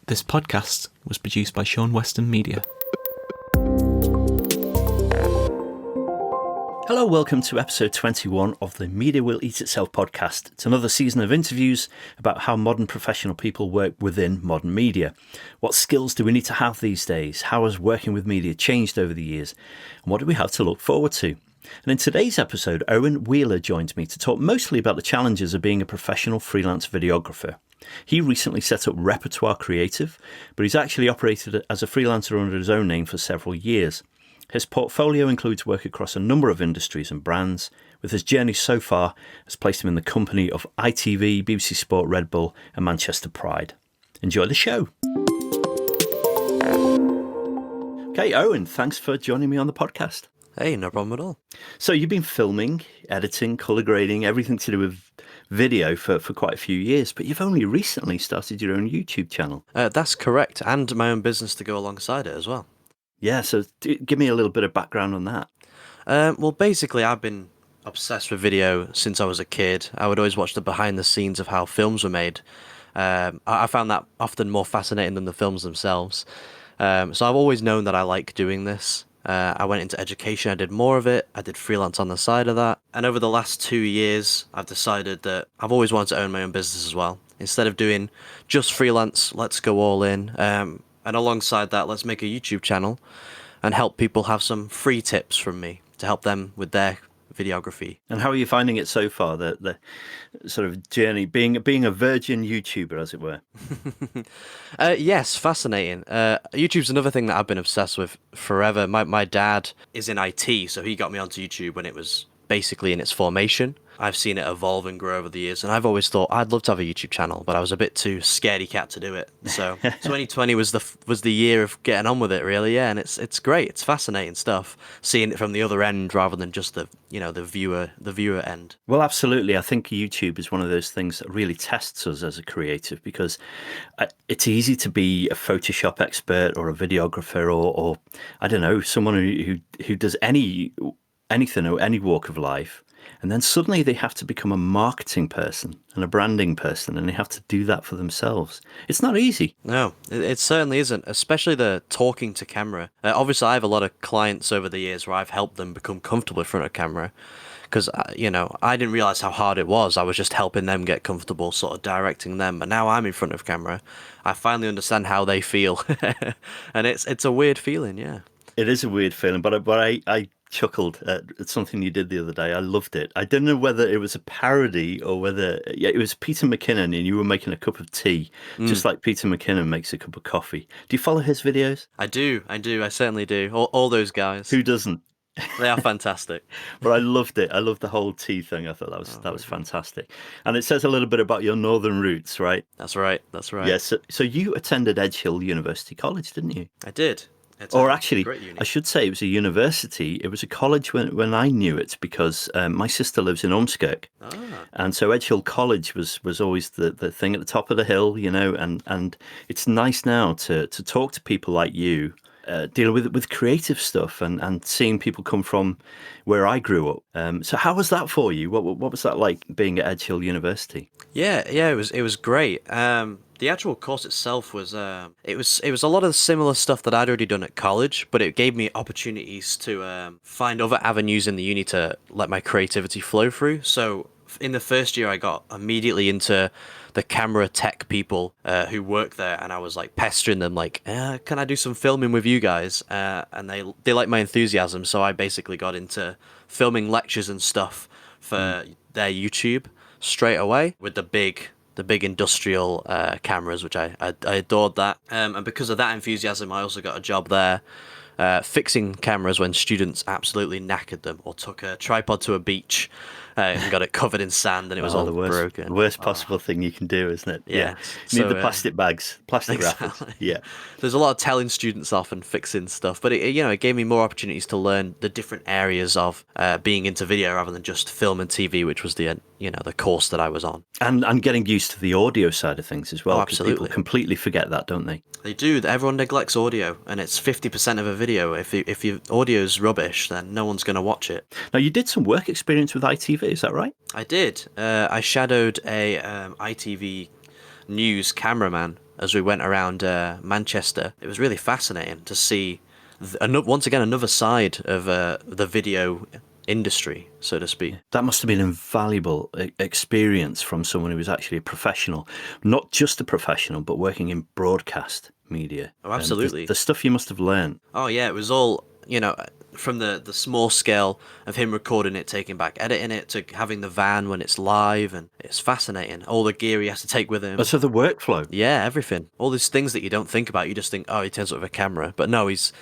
This podcast was produced by Sean Weston Media. Hello, welcome to episode 21 of the Media Will Eat Itself podcast. It's another season of interviews about how modern professional people work within modern media. What skills do we need to have these days? How has working with media changed over the years? And what do we have to look forward to? And in today's episode, Owen Wheeler joins me to talk mostly about the challenges of being a professional freelance videographer. He recently set up Repertoire Creative, but he's actually operated as a freelancer under his own name for several years. His portfolio includes work across a number of industries and brands, with his journey so far has placed him in the company of ITV, BBC Sport, Red Bull and Manchester Pride. Enjoy the show. Okay, Owen, thanks for joining me on the podcast. Hey, no problem at all. So you've been filming, editing, colour grading, everything to do with video for quite a few years, but you've only recently started your own YouTube channel. That's correct, and my own business to go alongside it as well. Yeah, so give me a little bit of background on that. Well, basically, I've been obsessed with video since I was a kid. I would always watch the behind the scenes of how films were made. I found that often more fascinating than the films themselves. So I've always known that I like doing this. I went into education, I did more of it, I did freelance on the side of that. And over the last 2 years, I've decided that I've always wanted to own my own business as well. Instead of doing just freelance, let's go all in. And alongside that, let's make a YouTube channel and help people have some free tips from me to help them with their videography. And how are you finding it so far, the sort of journey, being a virgin YouTuber, as it were? Yes, fascinating. YouTube's another thing that I've been obsessed with forever. My dad is in IT, so he got me onto YouTube when it was basically in its formation. I've seen it evolve and grow over the years, and I've always thought I'd love to have a YouTube channel, but I was a bit too scaredy cat to do it. So 2020 was the year of getting on with it, really. Yeah, and it's great. It's fascinating stuff, seeing it from the other end rather than just the viewer end. Well, absolutely. I think YouTube is one of those things that really tests us as a creative, because it's easy to be a Photoshop expert or a videographer or I don't know, someone who does anything or any walk of life. And then suddenly they have to become a marketing person and a branding person, and they have to do that for themselves. It's not easy. No, it certainly isn't, especially the talking to camera. Obviously, I have a lot of clients over the years where I've helped them become comfortable in front of camera because, I didn't realize how hard it was. I was just helping them get comfortable, sort of directing them. But now I'm in front of camera. I finally understand how they feel. And it's a weird feeling, yeah. It is a weird feeling, but I chuckled at something you did the other day. I loved it. I don't know whether it was a parody or whether it was Peter McKinnon and you were making a cup of tea, just like Peter McKinnon makes a cup of coffee. Do you follow his videos? I do. I certainly do. All those guys. Who doesn't? They are fantastic. But I loved it. I loved the whole tea thing. I thought that was fantastic. And it says a little bit about your northern roots, right? That's right. Yes. Yeah, so you attended Edge Hill University College, didn't you? I did. Or actually, I should say it was a university. It was a college when I knew it, because my sister lives in Ormskirk. And so Edge Hill College was always the thing at the top of the hill, and it's nice now to talk to people like you, dealing with creative stuff and seeing people come from where I grew up. So how was that for you? What was that like, being at Edge Hill University? Yeah, it was great. The actual course itself was it was a lot of similar stuff that I'd already done at college, but it gave me opportunities to find other avenues in the uni to let my creativity flow through. So in the first year, I got immediately into the camera tech people who work there, and I was like pestering them, like, can I do some filming with you guys? And they liked my enthusiasm, so I basically got into filming lectures and stuff for their YouTube straight away with the big industrial cameras, which I adored that. And because of that enthusiasm, I also got a job there fixing cameras when students absolutely knackered them or took a tripod to a beach and got it covered in sand and it was all broken. The worst possible thing you can do, isn't it? Yeah. You need the plastic bags, plastic wrappers. Yeah. There's a lot of telling students off and fixing stuff, but it gave me more opportunities to learn the different areas of being into video rather than just film and TV, which was the course that I was on. And getting used to the audio side of things as well. Oh, absolutely. People completely forget that, don't they? They do. Everyone neglects audio, and it's 50% of a video. If your audio's rubbish, then no one's going to watch it. Now, you did some work experience with ITV, is that right? I did. I shadowed a ITV news cameraman as we went around Manchester. It was really fascinating to see, once again, another side of the video industry, so to speak. That must have been an invaluable experience from someone who was actually a professional, not just a professional, but working in broadcast media. Oh, absolutely. The stuff you must have learned. Oh, yeah, it was all, from the small scale of him recording it, taking back, editing it, to having the van when it's live, and it's fascinating. All the gear he has to take with him. So the workflow. Yeah, everything. All these things that you don't think about. You just think, oh, he turns up with a camera. But no, he's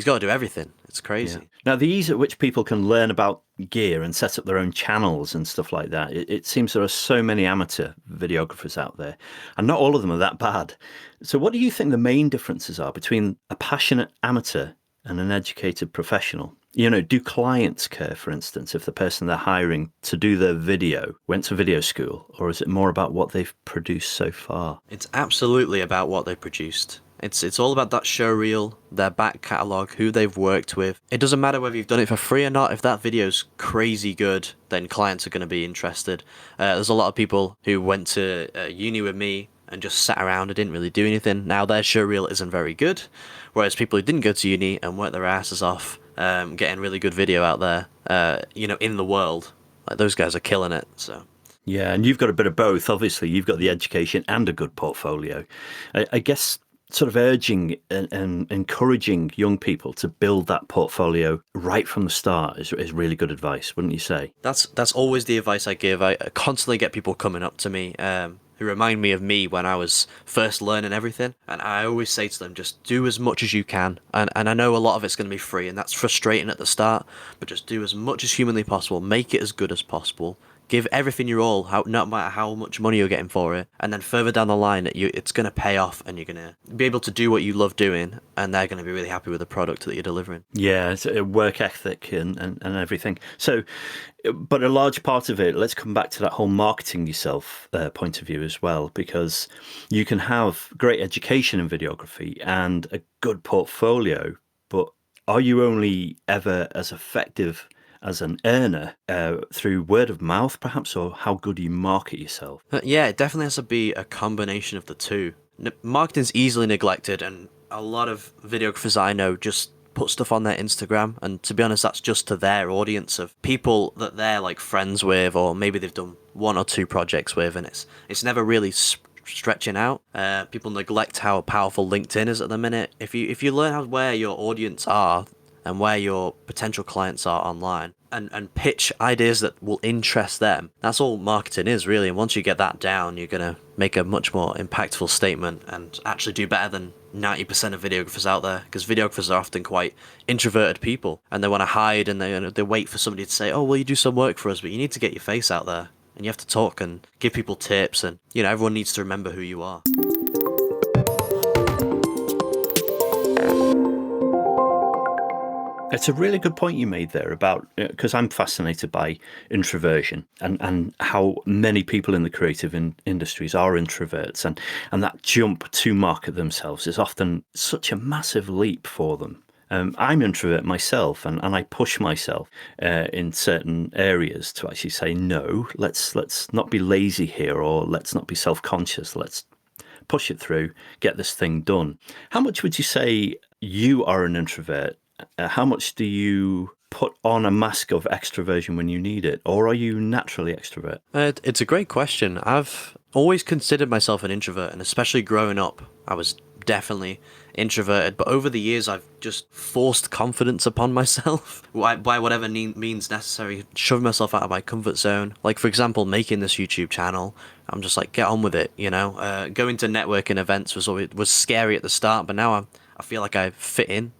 got to do everything. It's crazy. Yeah. Now, the ease at which people can learn about gear and set up their own channels and stuff like that, it seems there are so many amateur videographers out there, and not all of them are that bad. So what do you think the main differences are between a passionate amateur and an educated professional? Do clients care, for instance, if the person they're hiring to do their video went to video school, or is it more about what they've produced so far? It's absolutely about what they produced. It's all about that show reel, their back catalogue, who they've worked with. It doesn't matter whether you've done it for free or not. If that video's crazy good, then clients are going to be interested. There's a lot of people who went to uni with me and just sat around and didn't really do anything. Now their show reel isn't very good, whereas people who didn't go to uni and worked their asses off, getting really good video out there, in the world, like those guys are killing it. So. Yeah, and you've got a bit of both. Obviously, you've got the education and a good portfolio. I guess sort of urging and encouraging young people to build that portfolio right from the start is really good advice, wouldn't you say? That's always the advice I give. I constantly get people coming up to me who remind me of me when I was first learning everything. And I always say to them, just do as much as you can. And I know a lot of it's going to be free, and that's frustrating at the start, but just do as much as humanly possible. Make it as good as possible. Give everything your all, no matter how much money you're getting for it. And then further down the line, it's going to pay off, and you're going to be able to do what you love doing, and they're going to be really happy with the product that you're delivering. Yeah, it's a work ethic and everything. So, but a large part of it, let's come back to that whole marketing yourself point of view as well, because you can have great education in videography and a good portfolio, but are you only ever as effective as an earner through word of mouth, perhaps, or how good you market yourself? Yeah, it definitely has to be a combination of the two. Marketing's easily neglected, and a lot of videographers I know just put stuff on their Instagram, and to be honest, that's just to their audience of people that they're like friends with, or maybe they've done one or two projects with, and it's never really stretching out. People neglect how powerful LinkedIn is at the minute. If you learn where your audience are and where your potential clients are online, and pitch ideas that will interest them. That's all marketing is, really. And once you get that down, you're going to make a much more impactful statement and actually do better than 90% of videographers out there, because videographers are often quite introverted people, and they want to hide, and they wait for somebody to say, oh, will you do some work for us? But you need to get your face out there, and you have to talk and give people tips, and everyone needs to remember who you are. It's a really good point you made there about, because I'm fascinated by introversion and how many people in the creative industries are introverts, and that jump to market themselves is often such a massive leap for them. I'm introvert myself, and I push myself in certain areas to actually say, no, let's not be lazy here, or let's not be self-conscious. Let's push it through, get this thing done. How much would you say you are an introvert? How much do you put on a mask of extroversion when you need it, or are you naturally extrovert? It's a great question. I've always considered myself an introvert, and especially growing up, I was definitely introverted. But over the years, I've just forced confidence upon myself by whatever means necessary, shoving myself out of my comfort zone. Like, for example, making this YouTube channel. I'm just like, get on with it, Going to networking events was scary at the start, but now I feel like I fit in.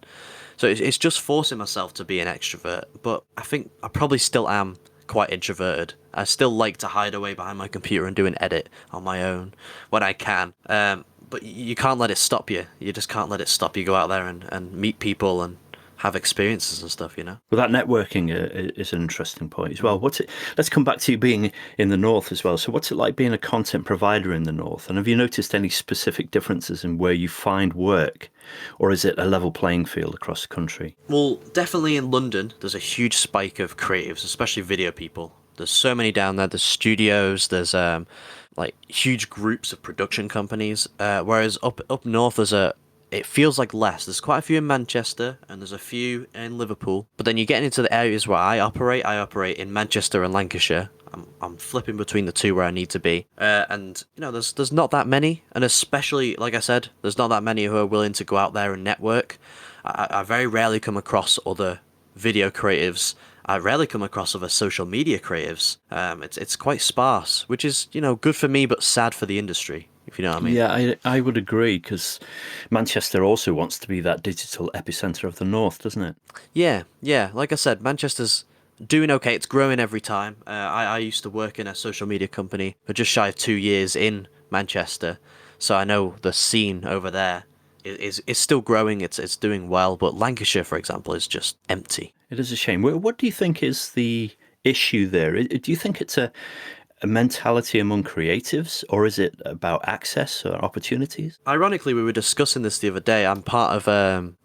So it's just forcing myself to be an extrovert, but I think I probably still am quite introverted. I still like to hide away behind my computer and do an edit on my own when I can. But you can't let it stop you. You just can't let it stop you. Go out there and meet people and have experiences and stuff, Well, that networking is an interesting point as well. Let's come back to you being in the North as well. So what's it like being a content provider in the North? And have you noticed any specific differences in where you find work? Or is it a level playing field across the country? Well, definitely in London, there's a huge spike of creatives, especially video people. There's so many down there. There's studios. There's like huge groups of production companies. Whereas up north, it feels like less. There's quite a few in Manchester and there's a few in Liverpool. But then you get into the areas where I operate. I operate in Manchester and Lancashire. I'm flipping between the two where I need to be. And there's not that many, and especially like I said, there's not that many who are willing to go out there and network. I very rarely come across other video creatives. I rarely come across other social media creatives. It's quite sparse, which is good for me but sad for the industry, if you know what I mean. Yeah, I would agree, because Manchester also wants to be that digital epicenter of the north, doesn't it? Yeah. Like I said, Manchester's doing okay. It's growing every time. I used to work in a social media company for just shy of 2 years in Manchester, so I know the scene over there is still growing. It's doing well, but Lancashire, for example, is just empty. It is a shame. What do you think is the issue there? Do you think it's a mentality among creatives, or is it about access or opportunities? Ironically, we were discussing this the other day. I'm part of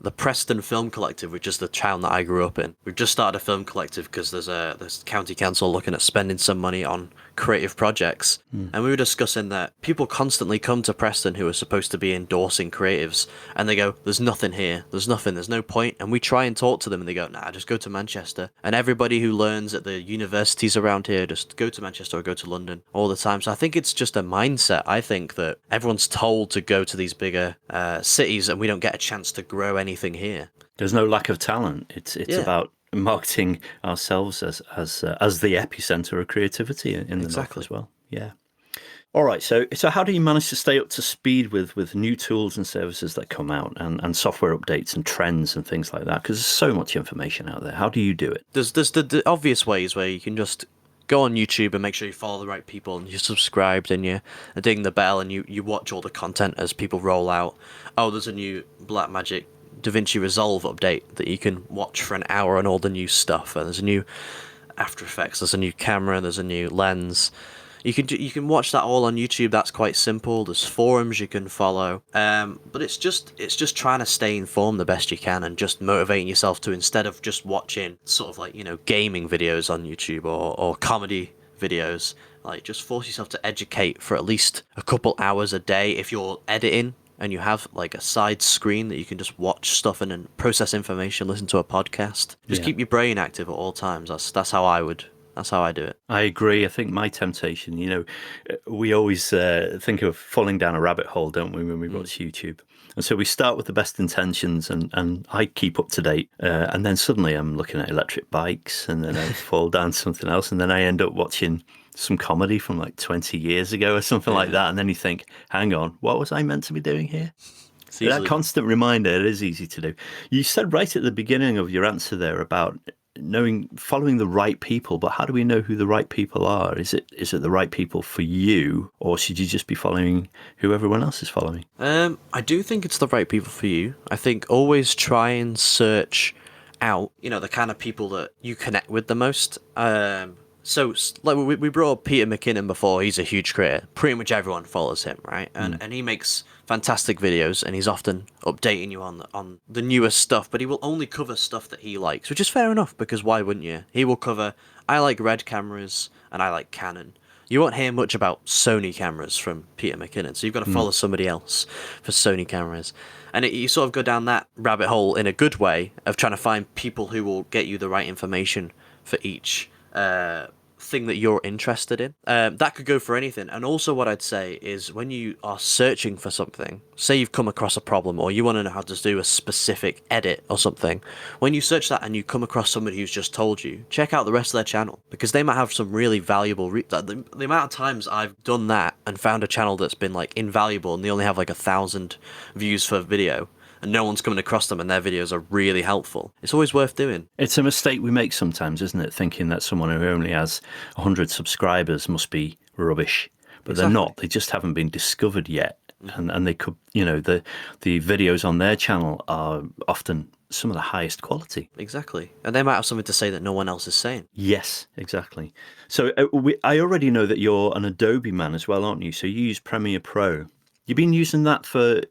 the Preston Film Collective, which is the town that I grew up in. We've just started a film collective because there's county council looking at spending some money on creative projects. And we were discussing that people constantly come to Preston who are supposed to be endorsing creatives, and they go, there's nothing here, there's no point. And we try and talk to them and they go, nah, just go to Manchester. And everybody who learns at the universities around here just go to Manchester or go to London all the time. So I think it's just a mindset. I think that everyone's told to go to these bigger cities and we don't get a chance to grow anything here. There's no lack of talent. It's about marketing ourselves as the epicenter of creativity in the north as well. Yeah. All right. So how do you manage to stay up to speed with new tools and services that come out, and software updates and trends and things like that? Because there's so much information out there. How do you do it? There's the obvious ways where you can just go on YouTube and make sure you follow the right people and you're subscribed and you're ding the bell and you watch all the content as people roll out. Oh, there's a new Blackmagic DaVinci Resolve update that you can watch for an hour on all the new stuff, and there's a new After Effects, there's a new camera, there's a new lens. You can watch that all on YouTube. That's quite simple. There's forums you can follow, but it's just trying to stay informed the best you can and just motivating yourself to, instead of just watching sort of like gaming videos on YouTube or comedy videos, like just force yourself to educate for at least a couple hours a day. If you're editing and you have like a side screen that you can just watch stuff and then process information, listen to a podcast, just keep your brain active at all times. That's how I do it. I agree. I think my temptation, we always think of falling down a rabbit hole, don't we, when we watch YouTube? And so we start with the best intentions, and I keep up to date. And then suddenly I'm looking at electric bikes, and then I fall down something else, and then I end up watching some comedy from like 20 years ago or something like that. And then you think, hang on, what was I meant to be doing here? That constant reminder, it is easy to do. You said right at the beginning of your answer there about following the right people, but how do we know who the right people are? Is it the right people for you, or should you just be following who everyone else is following? I do think it's the right people for you. I think always try and search out, the kind of people that you connect with the most. So like we brought up Peter McKinnon before. He's a huge creator. Pretty much everyone follows him, right? And he makes fantastic videos, and he's often updating you on the newest stuff, but he will only cover stuff that he likes, which is fair enough, because why wouldn't you? He will cover, I like Red cameras and I like Canon. You won't hear much about Sony cameras from Peter McKinnon, so you've got to follow somebody else for Sony cameras. And you sort of go down that rabbit hole in a good way of trying to find people who will get you the right information for each thing that you're interested in. That could go for anything. And also what I'd say is, when you are searching for something, say you've come across a problem or you want to know how to do a specific edit or something, when you search that and you come across somebody who's just told you, check out the rest of their channel, because they might have some really valuable the amount of times I've done that and found a channel that's been like invaluable and they only have like 1,000 views for video, and no one's coming across them and their videos are really helpful. It's always worth doing. It's a mistake we make sometimes, isn't it? Thinking that someone who only has 100 subscribers must be rubbish. But They're not. They just haven't been discovered yet. And they could, the videos on their channel are often some of the highest quality. Exactly. And they might have something to say that no one else is saying. Yes, exactly. So I already know that you're an Adobe man as well, aren't you? So you use Premiere Pro. You've been using that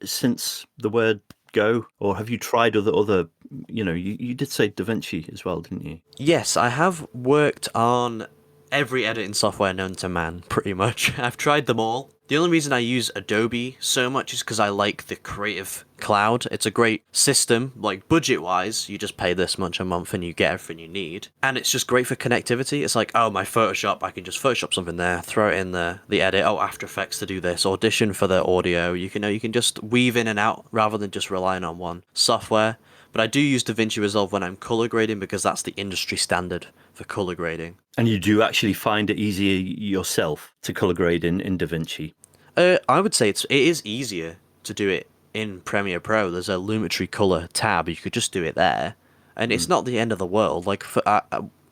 since the word go, or have you tried other you did say DaVinci as well, didn't you? Yes, I have worked on every editing software known to man, pretty much. I've tried them all. The only reason I use Adobe so much is because I like the Creative Cloud. It's a great system, like budget-wise, you just pay this much a month and you get everything you need. And it's just great for connectivity. It's like, oh, my Photoshop, I can just Photoshop something there, throw it in the edit, oh, After Effects to do this, Audition for the audio. You can just weave in and out rather than just relying on one software. But I do use DaVinci Resolve when I'm color grading because that's the industry standard for color grading. And you do actually find it easier yourself to color grade in DaVinci? I would say it is easier to do it in Premiere Pro. There's a Lumetri color tab. You could just do it there. And it's not the end of the world. Like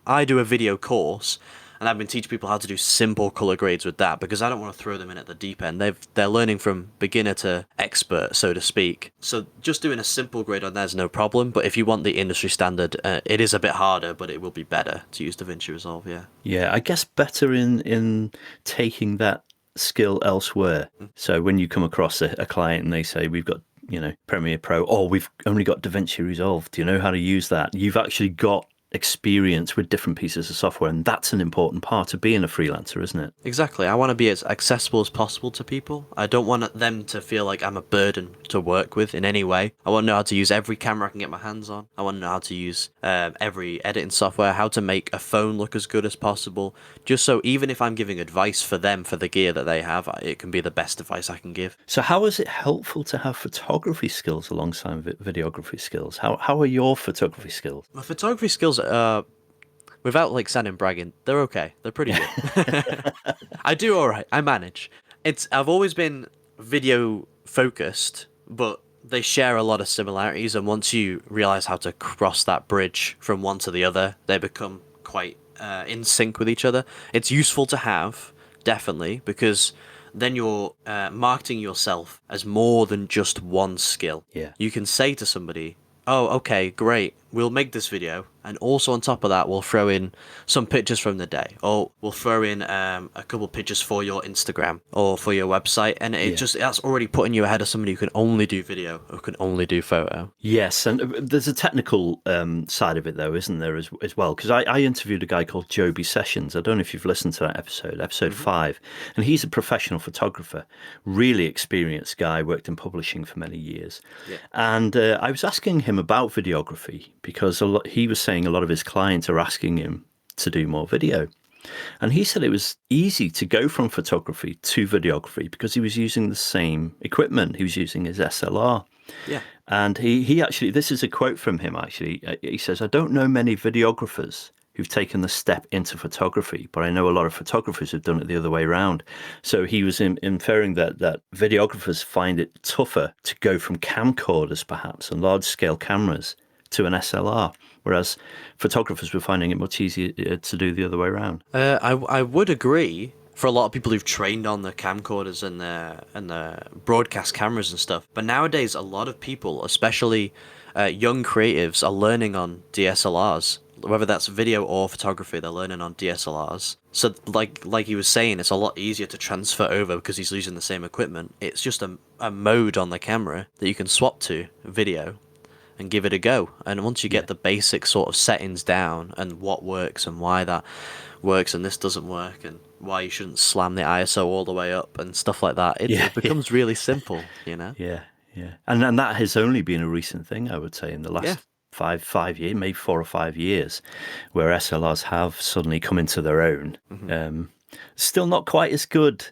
I do a video course, and I've been teaching people how to do simple color grades with that because I don't want to throw them in at the deep end. They're learning from beginner to expert, so to speak. So just doing a simple grade on there is no problem. But if you want the industry standard, it is a bit harder, but it will be better to use DaVinci Resolve. Yeah. Yeah, I guess better in taking that skill elsewhere. So when you come across a client and they say, we've got, Premiere Pro, or we've only got DaVinci Resolve, do you know how to use that? You've actually got experience with different pieces of software, and that's an important part of being a freelancer, isn't it? Exactly. I want to be as accessible as possible to people. I don't want them to feel like I'm a burden to work with in any way. I want to know how to use every camera I can get my hands on. I want to know how to use every editing software, how to make a phone look as good as possible, just so even if I'm giving advice for them for the gear that they have, it can be the best advice I can give. So how is it helpful to have photography skills alongside videography skills? How are your photography skills? My photography skills, without sounding bragging, they're okay. They're pretty good. I do all right. I manage. I've always been video focused, but they share a lot of similarities. And once you realize how to cross that bridge from one to the other, they become quite in sync with each other. It's useful to have, definitely, because then you're marketing yourself as more than just one skill. Yeah. You can say to somebody, oh, okay, great, we'll make this video, and also on top of that, we'll throw in some pictures from the day, or we'll throw in a couple pictures for your Instagram or for your website, and that's already putting you ahead of somebody who can only do video or can only do photo. Yes, and there's a technical side of it, though, isn't there, as well? Because I interviewed a guy called Joby Sessions. I don't know if you've listened to that episode 5, and he's a professional photographer, really experienced guy, worked in publishing for many years. Yeah. And I was asking him about videography because he was saying a lot of his clients are asking him to do more video. And he said it was easy to go from photography to videography because he was using the same equipment. He was using his SLR. Yeah. And he actually, this is a quote from him actually. He says, I don't know many videographers who've taken the step into photography, but I know a lot of photographers who've done it the other way around. So he was inferring that videographers find it tougher to go from camcorders perhaps and large scale cameras to an SLR, whereas photographers were finding it much easier to do the other way around. I would agree for a lot of people who've trained on the camcorders and the broadcast cameras and stuff. But nowadays, a lot of people, especially young creatives, are learning on DSLRs. Whether that's video or photography, they're learning on DSLRs. So like he was saying, it's a lot easier to transfer over because he's using the same equipment. It's just a mode on the camera that you can swap to video and give it a go. And once you get the basic sort of settings down and what works and why that works and this doesn't work and why you shouldn't slam the ISO all the way up and stuff like that, it becomes really simple, Yeah. And that has only been a recent thing, I would say, in the last 5 years, maybe 4 or 5 years, where SLRs have suddenly come into their own. Mm-hmm. Still not quite as good.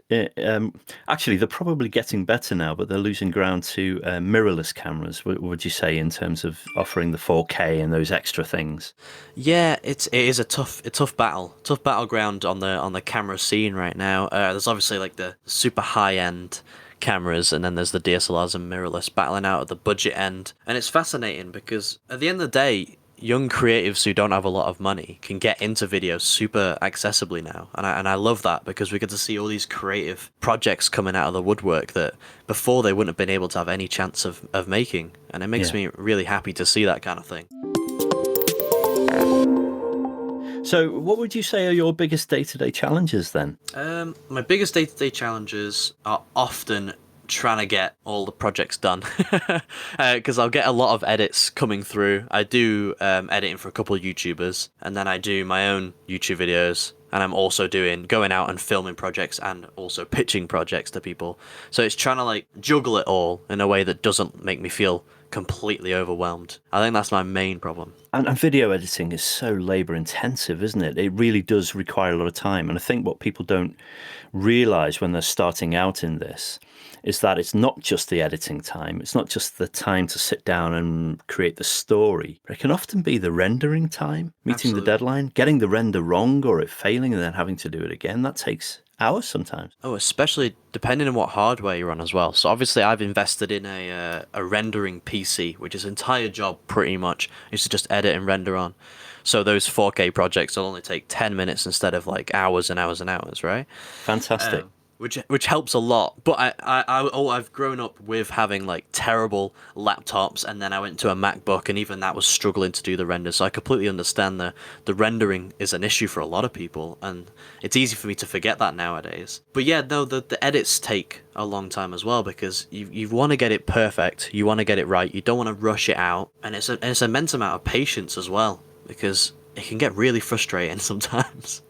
Actually, they're probably getting better now, but they're losing ground to mirrorless cameras, would you say, in terms of offering the 4K and those extra things? Yeah, it is a tough battleground on the camera scene right now. There's obviously like the super high-end cameras, and then there's the DSLRs and mirrorless battling out at the budget end. And it's fascinating because at the end of the day, young creatives who don't have a lot of money can get into video super accessibly now, and I love that because we get to see all these creative projects coming out of the woodwork that before they wouldn't have been able to have any chance of making, and it makes me really happy to see that kind of thing. So what would you say are your biggest day-to-day challenges then? My biggest day-to-day challenges are often trying to get all the projects done because I'll get a lot of edits coming through. I do editing for a couple of YouTubers, and then I do my own YouTube videos. and I'm also going out and filming projects and also pitching projects to people. So it's trying to like juggle it all in a way that doesn't make me feel completely overwhelmed. I think that's my main problem. And video editing is so labor intensive, isn't it? It really does require a lot of time. And I think what people don't realize when they're starting out in this is that it's not just the editing time. It's not just the time to sit down and create the story. It can often be the rendering time, meeting Absolutely. the deadline, getting the render wrong or it failing and then having to do it again. That takes hours sometimes. Oh, especially depending on what hardware you're on as well. So obviously I've invested in a rendering PC, which his entire job pretty much is to just edit and render on. So those 4K projects will only take 10 minutes instead of like hours and hours and hours, right? Fantastic. Which helps a lot. But I've grown up with having like terrible laptops, and then I went to a MacBook, and even that was struggling to do the render. So I completely understand the rendering is an issue for a lot of people, and it's easy for me to forget that nowadays. But yeah, no, the edits take a long time as well, because you want to get it perfect, you want to get it right, you don't want to rush it out, and it's an immense amount of patience as well, because it can get really frustrating sometimes.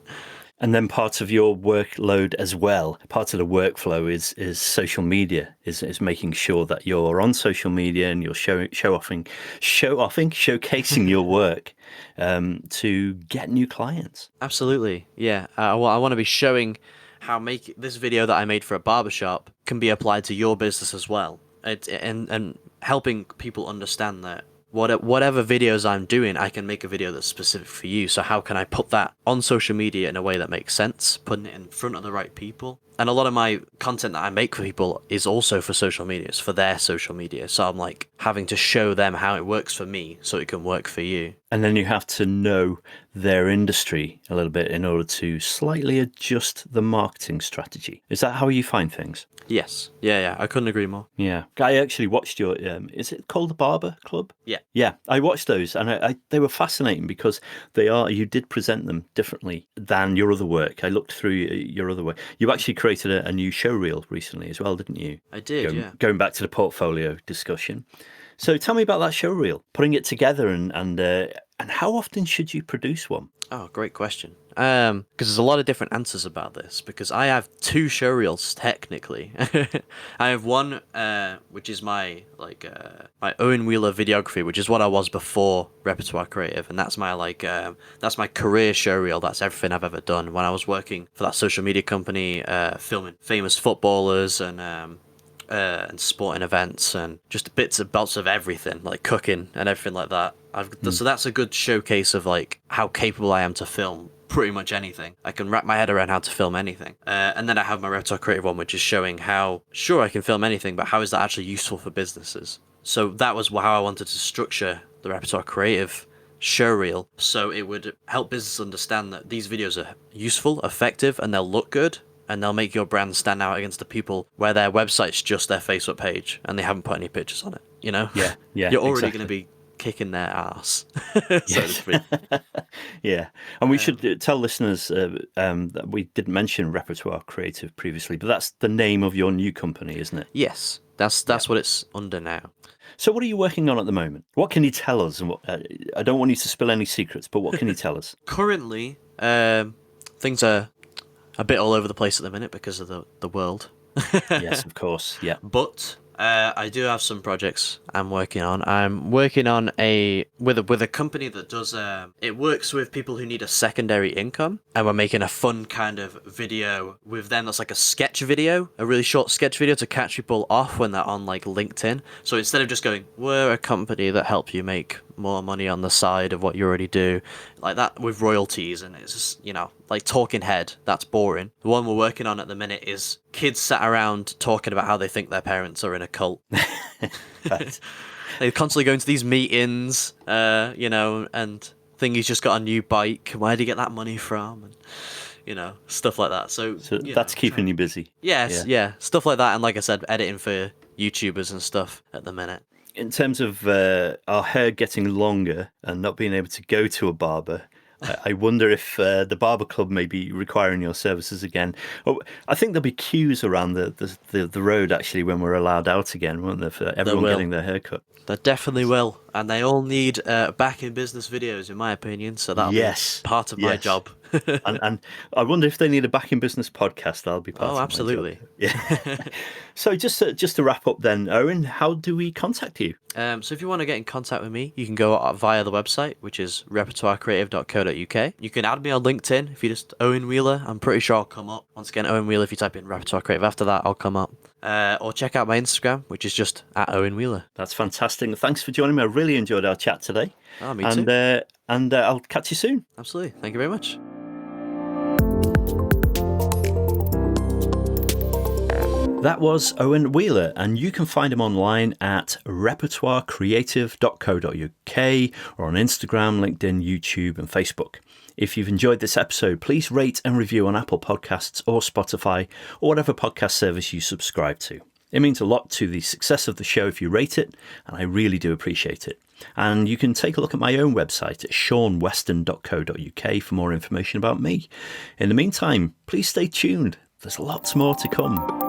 And then part of your workload as well, part of the workflow is social media, is making sure that you're on social media and you're showcasing your work to get new clients. Absolutely, yeah. I want to be showing how this video that I made for a barbershop can be applied to your business as well, and helping people understand that whatever videos I'm doing, I can make a video that's specific for you. So how can I put that on social media in a way that makes sense, putting it in front of the right people? And a lot of my content that I make for people is also for social media. It's for their social media. So I'm like having to show them how it works for me so it can work for you. And then you have to know their industry a little bit in order to slightly adjust the marketing strategy. Is that how you find things? Yes. Yeah. I couldn't agree more. Yeah. I actually watched your, is it called the Barber Club? Yeah. Yeah. I watched those and they were fascinating because you did present them differently than your other work. I looked through your other work. You actually created a new show reel recently as well, didn't you? I did, yeah. Going back to the portfolio discussion. So tell me about that show reel, putting it together and how often should you produce one? Oh, great question. Because there's a lot of different answers about this, because I have two show reels technically. I have one which is my Owen Wheeler videography, which is what I was before Repertoire Creative, and that's my career show reel. That's everything I've ever done when I was working for that social media company, filming famous footballers and sporting events and just bits and bobs of everything, like cooking and everything like that. So that's a good showcase of like how capable I am to film pretty much anything. I can wrap my head around how to film anything. And then I have my Repertoire Creative one, which is showing how, sure, I can film anything, but how is that actually useful for businesses? So that was how I wanted to structure the Repertoire Creative show reel, so it would help businesses understand that these videos are useful, effective, and they'll look good, and they'll make your brand stand out against the people where their website's just their Facebook page and they haven't put any pictures on it, you know? Yeah. You're already going to be kicking their ass, so to speak. Yeah. And we should tell listeners that we didn't mention Repertoire Creative previously, but that's the name of your new company, isn't it? Yes, that's what it's under now. So what are you working on at the moment? What can you tell us? And I don't want you to spill any secrets, but what can you tell us? Currently, things are a bit all over the place at the minute because of the world. Yes, of course. Yeah. But I do have some projects I'm working on. I'm working on with a company that does it works with people who need a secondary income, and we're making a fun kind of video with them that's like a sketch video, a really short sketch video to catch people off when they're on like LinkedIn. So instead of just going, we're a company that help you make more money on the side of what you already do, like that with royalties, and it's just, like talking head, that's boring. The one we're working on at the minute is kids sat around talking about how they think their parents are in a cult. Right. They constantly go into these meetings, and Thingy's just got a new bike, where do you get that money from, and stuff like that. So that's keeping you busy. Yes, yeah, stuff like that, and like I said, editing for YouTubers and stuff at the minute. In terms of our hair getting longer and not being able to go to a barber, I wonder if the Barber Club may be requiring your services again. Oh, I think there'll be queues around the road actually when we're allowed out again, won't there, for everyone getting their hair cut? There definitely will. And they all need back in business videos, in my opinion. So that'll Yes. be part of my Yes. job. and I wonder if they need a back in business podcast. That'll be part of absolutely. my job. Yeah. So just to wrap up then, Owen, how do we contact you? So if you want to get in contact with me, you can go via the website, which is repertoirecreative.co.uk. You can add me on LinkedIn if you just Owen Wheeler. I'm pretty sure I'll come up. Once again, Owen Wheeler, if you type in Repertoire Creative after that, I'll come up. Or check out my Instagram, which is just @OwenWheeler. That's fantastic. Thanks for joining me. I really enjoyed our chat today. Oh, me too. And I'll catch you soon. Absolutely. Thank you very much. That was Owen Wheeler, and you can find him online at repertoirecreative.co.uk or on Instagram, LinkedIn, YouTube, and Facebook. If you've enjoyed this episode, please rate and review on Apple Podcasts or Spotify or whatever podcast service you subscribe to. It means a lot to the success of the show if you rate it, and I really do appreciate it. And you can take a look at my own website at seanweston.co.uk for more information about me. In the meantime, please stay tuned. There's lots more to come.